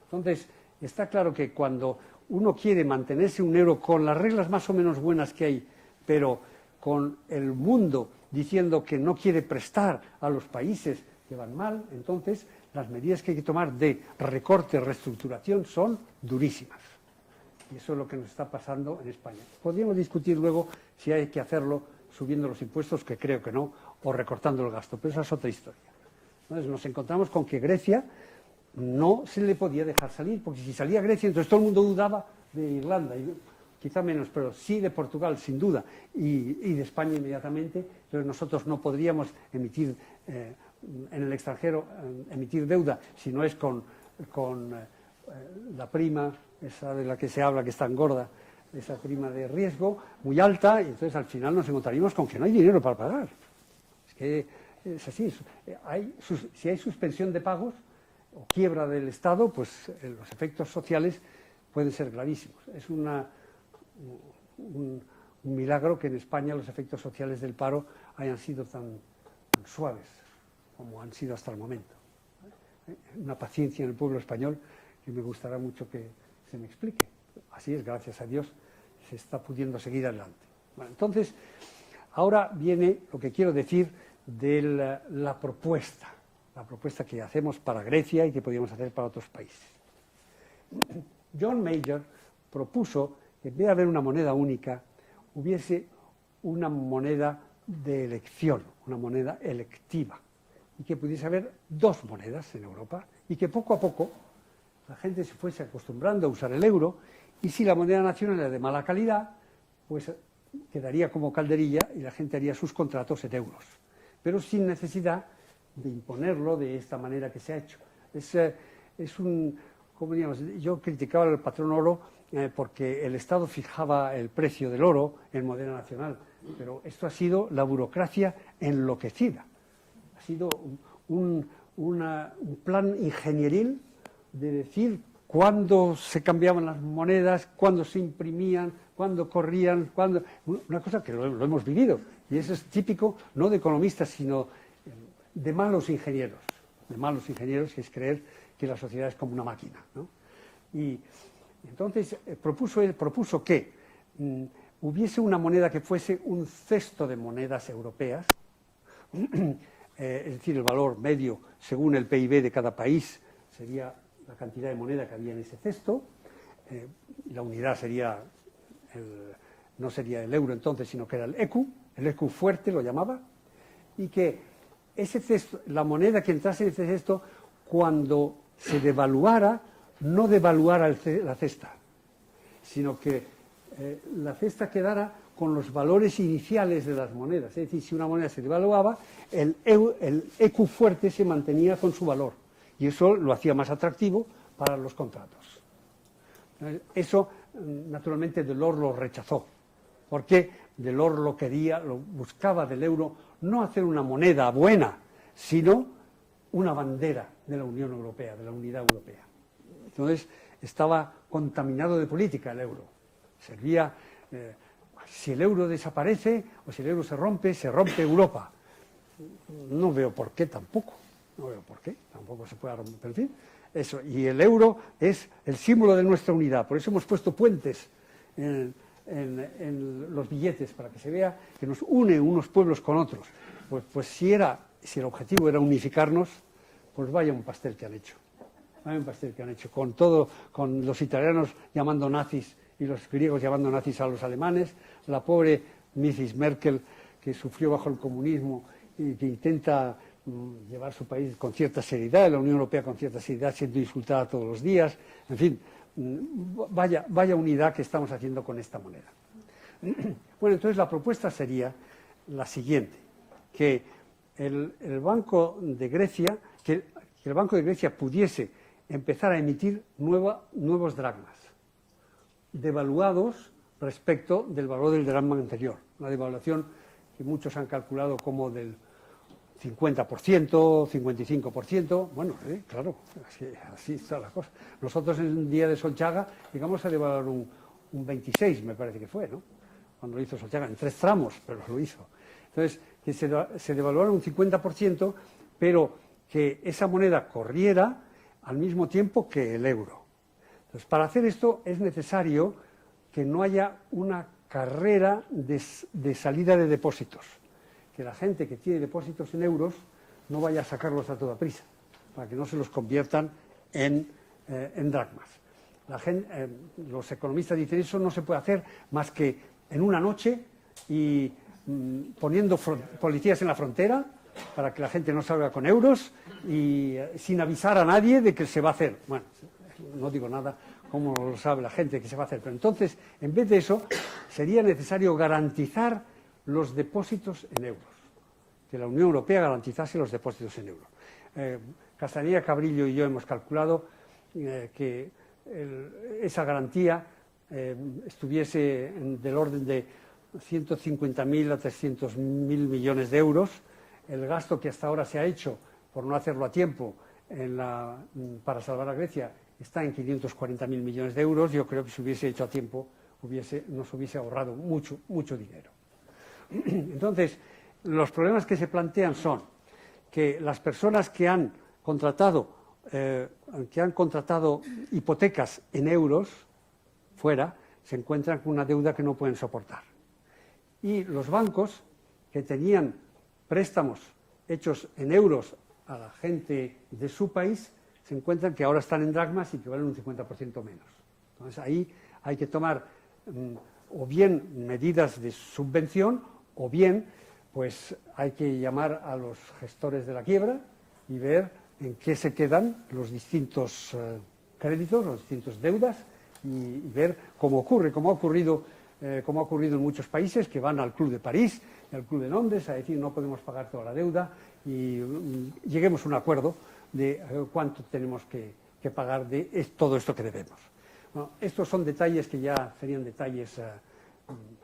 Entonces, está claro que cuando uno quiere mantenerse un euro con las reglas más o menos buenas que hay, pero con el mundo diciendo que no quiere prestar a los países que van mal, entonces las medidas que hay que tomar de recorte, reestructuración son durísimas. Y eso es lo que nos está pasando en España. Podríamos discutir luego si hay que hacerlo subiendo los impuestos, que creo que no, o recortando el gasto, pero esa es otra historia. Entonces nos encontramos con que Grecia no se le podía dejar salir, porque si salía Grecia, entonces todo el mundo dudaba de Irlanda, y quizá menos, pero sí de Portugal, sin duda, y de España inmediatamente. Entonces nosotros no podríamos emitir en el extranjero, emitir deuda, si no es con la prima, esa de la que se habla, que es tan gorda, esa prima de riesgo muy alta, y entonces al final nos encontraríamos con que no hay dinero para pagar. Es que es así. Si hay suspensión de pagos o quiebra del Estado, pues los efectos sociales pueden ser gravísimos. Es un milagro que en España los efectos sociales del paro hayan sido tan suaves como han sido hasta el momento. Una paciencia en el pueblo español que me gustará mucho que se me explique. Así es, gracias a Dios, se está pudiendo seguir adelante. Bueno, entonces, ahora viene lo que quiero decir de la propuesta que hacemos para Grecia y que podríamos hacer para otros países. John Major propuso que en vez de haber una moneda única, hubiese una moneda de elección, una moneda electiva, y que pudiese haber dos monedas en Europa, y que poco a poco la gente se fuese acostumbrando a usar el euro, y si la moneda nacional era de mala calidad, pues quedaría como calderilla y la gente haría sus contratos en euros, pero sin necesidad de imponerlo de esta manera que se ha hecho. Como digamos, yo criticaba al patrón oro porque el Estado fijaba el precio del oro en moneda nacional, pero esto ha sido la burocracia enloquecida. Ha sido un plan ingenieril de decir cuándo se cambiaban las monedas, cuándo se imprimían, cuándo corrían, una cosa que lo hemos vivido. Y eso es típico, no de economistas, sino de malos ingenieros, que es creer que la sociedad es como una máquina, ¿no? Y entonces propuso que hubiese una moneda que fuese un cesto de monedas europeas, es decir, el valor medio según el PIB de cada país sería la cantidad de moneda que había en ese cesto, la unidad sería, no sería el euro entonces, sino que era el ECU fuerte lo llamaba, y que ese cesto, la moneda que entrase en ese cesto, cuando se devaluara, no devaluara la cesta, sino que la cesta quedara con los valores iniciales de las monedas. Es decir, si una moneda se devaluaba, el ECU fuerte se mantenía con su valor, y eso lo hacía más atractivo para los contratos. Eso, naturalmente, Delors lo rechazó, porque Delors lo buscaba del euro no hacer una moneda buena, sino una bandera de la Unión Europea, de la unidad europea. Entonces, estaba contaminado de política el euro. Servía, si el euro desaparece o si el euro se rompe Europa. No veo por qué tampoco. Tampoco se puede romper. En fin, eso. Y el euro es el símbolo de nuestra unidad. Por eso hemos puesto puentes en los billetes, para que se vea que nos une unos pueblos con otros. Pues si el objetivo era unificarnos, pues vaya un pastel que han hecho. Con los italianos llamando nazis y los griegos llamando nazis a los alemanes, la pobre Mrs. Merkel, que sufrió bajo el comunismo y que intenta llevar su país con cierta seriedad, la Unión Europea con cierta seriedad, siendo insultada todos los días. En fin, vaya unidad que estamos haciendo con esta moneda. Bueno, entonces la propuesta sería la siguiente, que el Banco de Grecia, que el Banco de Grecia pudiese empezar a emitir nuevos dracmas, devaluados respecto del valor del dracma anterior. Una devaluación que muchos han calculado como del 50%, 55%, bueno, claro, así está la cosa. Nosotros en el día de Solchaga llegamos a devaluar un 26, me parece que fue, ¿no? Cuando lo hizo Solchaga, en 3 tramos, pero lo hizo. Entonces, que se devaluara un 50%, pero que esa moneda corriera al mismo tiempo que el euro. Entonces, para hacer esto es necesario que no haya una carrera de salida de depósitos, que la gente que tiene depósitos en euros no vaya a sacarlos a toda prisa, para que no se los conviertan en dracmas. Los economistas dicen eso no se puede hacer más que en una noche y poniendo policías en la frontera para que la gente no salga con euros y sin avisar a nadie de que se va a hacer. Bueno, no digo nada, como lo sabe la gente que se va a hacer. Pero entonces, en vez de eso, sería necesario garantizar los depósitos en euros. Que la Unión Europea garantizase los depósitos en euros. Castañeda, Cabrillo y yo hemos calculado que esa garantía estuviese del orden de 150.000 a 300.000 millones de euros. El gasto que hasta ahora se ha hecho, por no hacerlo a tiempo, para salvar a Grecia, está en 540.000 millones de euros. Yo creo que si hubiese hecho a tiempo, nos hubiese ahorrado mucho, mucho dinero. Entonces, los problemas que se plantean son que las personas que han contratado hipotecas en euros fuera, se encuentran con una deuda que no pueden soportar. Y los bancos que tenían préstamos hechos en euros a la gente de su país, se encuentran que ahora están en dracmas y que valen un 50% menos. Entonces ahí hay que tomar o bien medidas de subvención o bien pues hay que llamar a los gestores de la quiebra y ver en qué se quedan los distintos créditos, las distintas deudas y ver cómo ocurre, como ha ocurrido en muchos países que van al Club de París y al Club de Londres a decir no podemos pagar toda la deuda y lleguemos a un acuerdo de cuánto tenemos que pagar de todo esto que debemos. Bueno, estos son detalles que ya serían detalles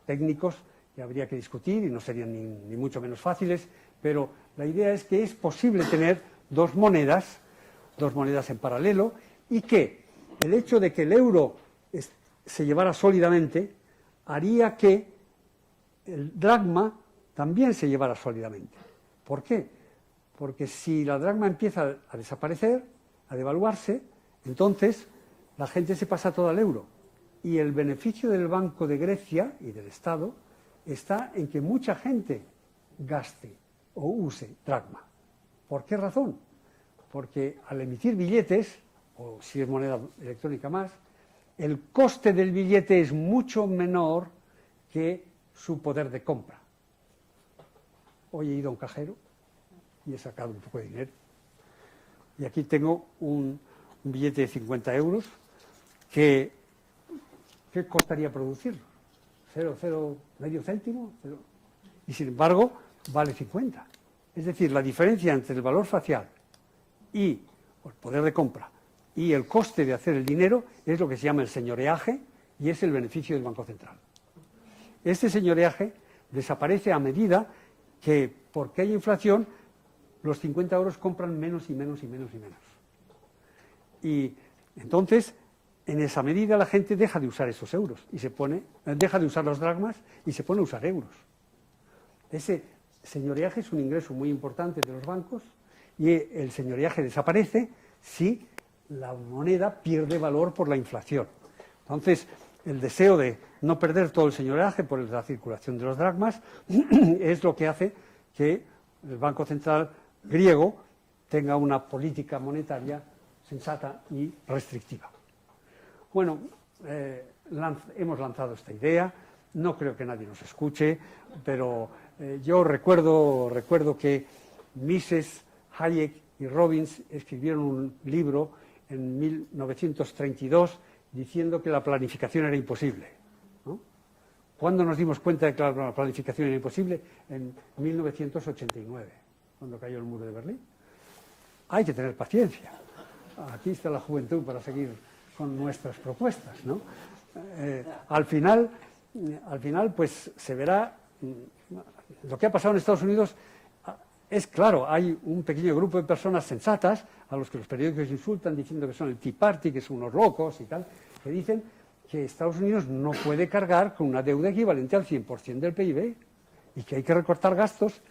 técnicos que habría que discutir y no serían ni mucho menos fáciles, pero la idea es que es posible tener dos monedas en paralelo y que el hecho de que el euro se llevara sólidamente haría que el dracma también se llevara sólidamente. ¿Por qué? Porque si la dracma empieza a desaparecer, a devaluarse, entonces la gente se pasa todo al euro. Y el beneficio del Banco de Grecia y del Estado está en que mucha gente gaste o use dracma. ¿Por qué razón? Porque al emitir billetes, o si es moneda electrónica más, el coste del billete es mucho menor que su poder de compra. Hoy he ido a un cajero y he sacado un poco de dinero. Y aquí tengo un billete de 50 euros que ¿qué costaría producirlo? ¿Medio céntimo? Y sin embargo vale 50. Es decir, la diferencia entre el valor facial y el poder de compra y el coste de hacer el dinero es lo que se llama el señoreaje y es el beneficio del Banco Central. Este señoreaje desaparece a medida que, porque hay inflación, los 50 euros compran menos y menos y menos y menos. Y entonces, en esa medida la gente deja de usar esos euros y deja de usar los dracmas y se pone a usar euros. Ese señoreaje es un ingreso muy importante de los bancos y el señoreaje desaparece si la moneda pierde valor por la inflación. Entonces, el deseo de no perder todo el señoreaje por la circulación de los dracmas es lo que hace que el Banco Central griego tenga una política monetaria sensata y restrictiva. Bueno, hemos lanzado esta idea, no creo que nadie nos escuche, pero yo recuerdo que Mises, Hayek y Robbins escribieron un libro en 1932 diciendo que la planificación era imposible, ¿no? ¿Cuándo nos dimos cuenta de que la planificación era imposible? En 1989, cuando cayó el muro de Berlín. Hay que tener paciencia. Aquí está la juventud para seguir con nuestras propuestas, ¿no? Al final, pues se verá lo que ha pasado en Estados Unidos. Es claro, hay un pequeño grupo de personas sensatas a los que los periódicos insultan diciendo que son el Tea Party, que son unos locos y tal, que dicen que Estados Unidos no puede cargar con una deuda equivalente al 100% del PIB y que hay que recortar gastos.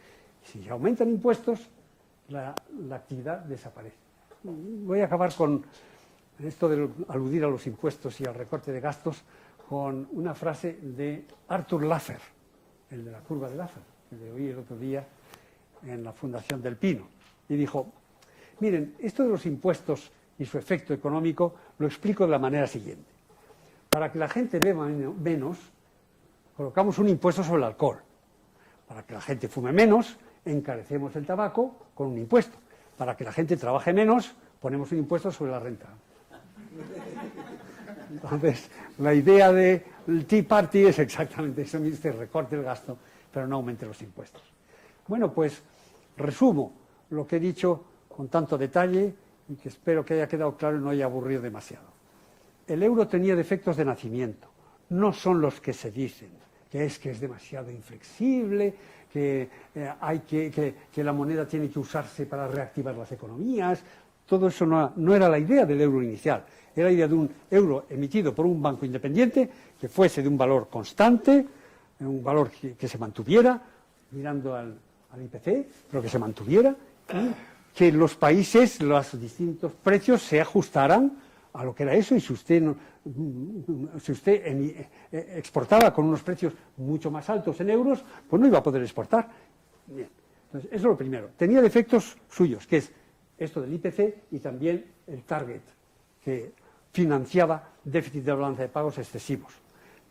Si aumentan impuestos, la actividad desaparece. Voy a acabar con esto de aludir a los impuestos y al recorte de gastos con una frase de Arthur Laffer, el de la curva de Laffer, que le oí el otro día en la Fundación del Pino, y dijo: miren, esto de los impuestos y su efecto económico lo explico de la manera siguiente. Para que la gente beba menos, colocamos un impuesto sobre el alcohol. Para que la gente fume menos, encarecemos el tabaco con un impuesto. Para que la gente trabaje menos, ponemos un impuesto sobre la renta. Entonces, la idea del Tea Party es exactamente eso, se recorte el gasto, pero no aumente los impuestos. Bueno, pues resumo lo que he dicho con tanto detalle y que espero que haya quedado claro y no haya aburrido demasiado. El euro tenía defectos de nacimiento, no son los que se dicen, que es demasiado inflexible, que la moneda tiene que usarse para reactivar las economías. Todo eso no era la idea del euro inicial, era la idea de un euro emitido por un banco independiente que fuese de un valor constante, un valor que se mantuviera, mirando al IPC, pero que se mantuviera, y que los países, los distintos precios se ajustaran a lo que era eso, y si usted exportaba con unos precios mucho más altos en euros, pues no iba a poder exportar. Bien. Entonces, eso es lo primero. Tenía defectos suyos, que es esto del IPC y también el target, que financiaba déficit de balanza de pagos excesivos.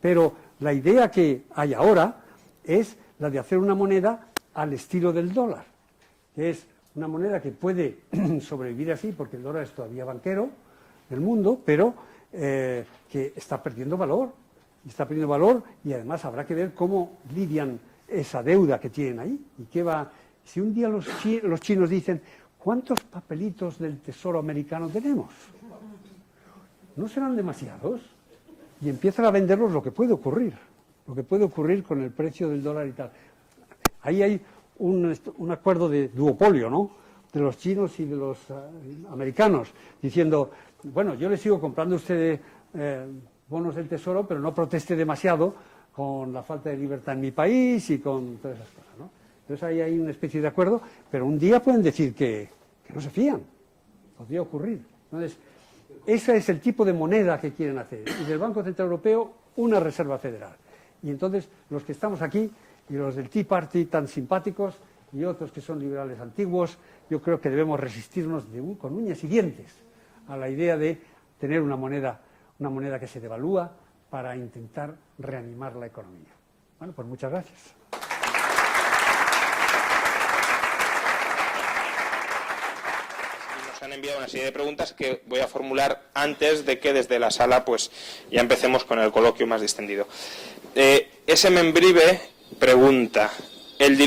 Pero la idea que hay ahora es la de hacer una moneda al estilo del dólar, que es una moneda que puede sobrevivir así, porque el dólar es todavía banquero del mundo, pero que está perdiendo valor. Está perdiendo valor y además habrá que ver cómo lidian esa deuda que tienen ahí. Y qué va. Si un día los chinos dicen, ¿cuántos papelitos del Tesoro americano tenemos? No serán demasiados. Y empiezan a venderlos, lo que puede ocurrir con el precio del dólar y tal. Ahí hay un acuerdo de duopolio, ¿no?, de los chinos y de los americanos, diciendo, bueno, yo le sigo comprando a usted bonos del Tesoro, pero no proteste demasiado con la falta de libertad en mi país y con todas esas cosas, ¿no? Entonces ahí hay una especie de acuerdo, pero un día pueden decir que no se fían. Podría ocurrir. Entonces, ese es el tipo de moneda que quieren hacer. Y del Banco Central Europeo, una reserva federal. Y entonces, los que estamos aquí, y los del Tea Party tan simpáticos, y otros que son liberales antiguos, yo creo que debemos resistirnos con uñas y dientes a la idea de tener una moneda que se devalúa para intentar reanimar la economía. Bueno, pues muchas gracias. Nos han enviado una serie de preguntas que voy a formular antes de que desde la sala pues ya empecemos con el coloquio más distendido. Ese Membrive pregunta: ¿El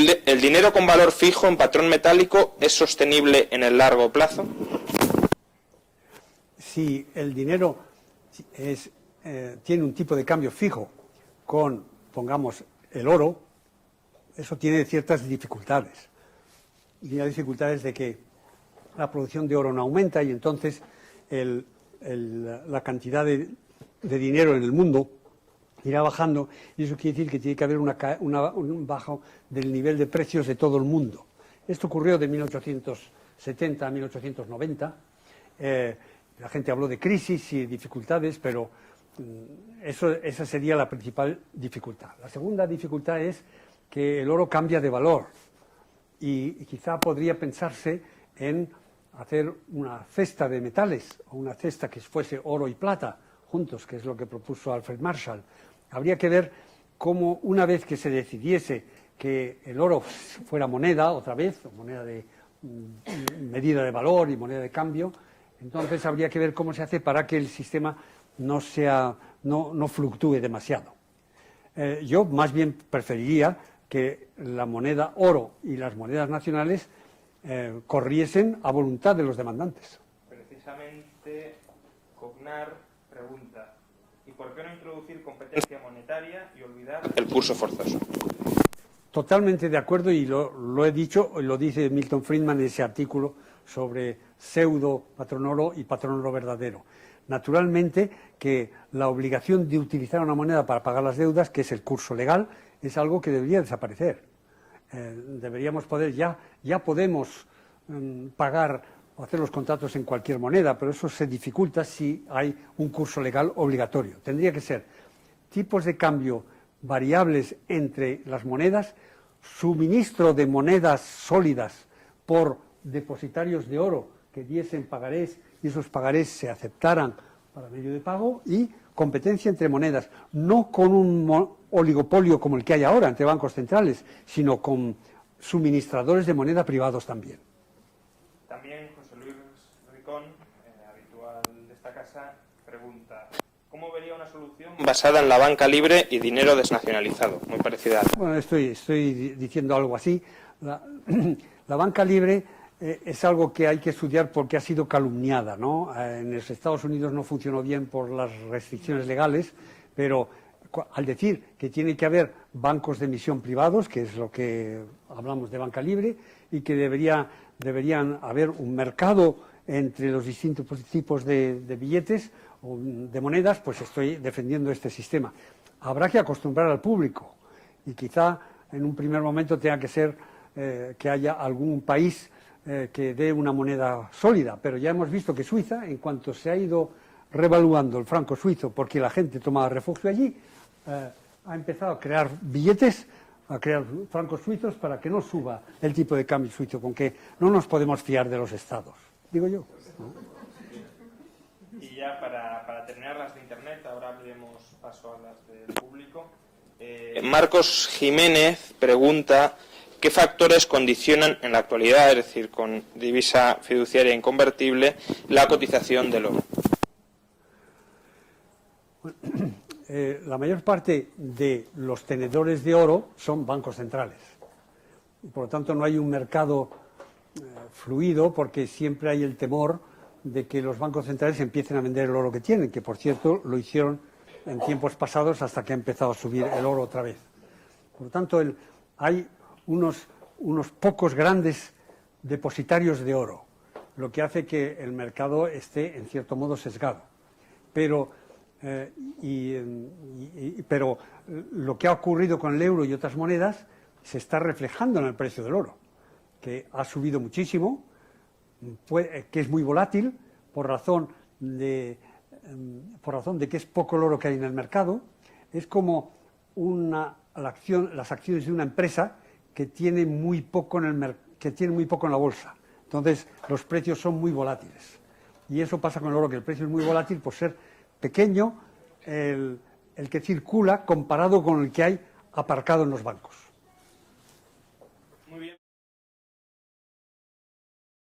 dinero con valor fijo en patrón metálico es sostenible en el largo plazo? Si el dinero tiene un tipo de cambio fijo con, pongamos, el oro, eso tiene ciertas dificultades. Y tiene dificultades de que la producción de oro no aumenta y entonces la cantidad de dinero en el mundo irá bajando, y eso quiere decir que tiene que haber un bajo del nivel de precios de todo el mundo. Esto ocurrió de 1870 a 1890. La gente habló de crisis y dificultades, pero esa sería la principal dificultad. La segunda dificultad es que el oro cambia de valor y quizá podría pensarse en hacer una cesta de metales o una cesta que fuese oro y plata juntos, que es lo que propuso Alfred Marshall. Habría que ver cómo, una vez que se decidiese que el oro fuera moneda, otra vez, moneda de medida de valor y moneda de cambio, entonces habría que ver cómo se hace para que el sistema no fluctúe demasiado. Yo más bien preferiría que la moneda oro y las monedas nacionales corriesen a voluntad de los demandantes. Precisamente, Cognar pregunta: ¿y por qué no introducir competencia monetaria y olvidar el curso forzoso? Totalmente de acuerdo, y lo he dicho, lo dice Milton Friedman en ese artículo sobre pseudo patrón oro y patrón oro verdadero. Naturalmente que la obligación de utilizar una moneda para pagar las deudas, que es el curso legal, es algo que debería desaparecer. Deberíamos poder, ya podemos pagar o hacer los contratos en cualquier moneda, pero eso se dificulta si hay un curso legal obligatorio. Tendría que ser tipos de cambio variables entre las monedas, suministro de monedas sólidas por depositarios de oro que diesen pagarés y esos pagarés se aceptaran para medio de pago, y competencia entre monedas, no con un oligopolio como el que hay ahora entre bancos centrales, sino con suministradores de moneda privados también. También José Luis Ricón, habitual de esta casa, pregunta: ¿cómo vería una solución basada en la banca libre y dinero desnacionalizado? Muy parecida. Bueno, estoy diciendo algo así. La banca libre es algo que hay que estudiar porque ha sido calumniada, ¿no? En los Estados Unidos no funcionó bien por las restricciones legales, pero al decir que tiene que haber bancos de emisión privados, que es lo que hablamos de banca libre, y que deberían haber un mercado entre los distintos tipos de billetes o de monedas, pues estoy defendiendo este sistema. Habrá que acostumbrar al público y quizá en un primer momento tenga que ser que haya algún país que dé una moneda sólida, pero ya hemos visto que Suiza, en cuanto se ha ido revaluando el franco suizo porque la gente tomaba refugio allí, ha empezado a crear billetes, a crear francos suizos para que no suba el tipo de cambio suizo, con que no nos podemos fiar de los estados, digo yo, ¿no? Y ya para terminar las de Internet, ahora abriremos paso a las del público. Marcos Jiménez pregunta: ¿qué factores condicionan en la actualidad, es decir, con divisa fiduciaria inconvertible, la cotización del oro? La mayor parte de los tenedores de oro son bancos centrales. Y por lo tanto, no hay un mercado fluido, porque siempre hay el temor de que los bancos centrales empiecen a vender el oro que tienen, que por cierto lo hicieron en tiempos pasados hasta que ha empezado a subir el oro otra vez. Por lo tanto, hay unos pocos grandes depositarios de oro, lo que hace que el mercado esté en cierto modo sesgado. Pero lo que ha ocurrido con el euro y otras monedas se está reflejando en el precio del oro, que ha subido muchísimo, que es muy volátil por razón de que es poco el oro que hay en el mercado. Es como las acciones de una empresa que tiene muy poco en la bolsa. Entonces los precios son muy volátiles. Y eso pasa con el oro, que el precio es muy volátil por ser pequeño el que circula comparado con el que hay aparcado en los bancos.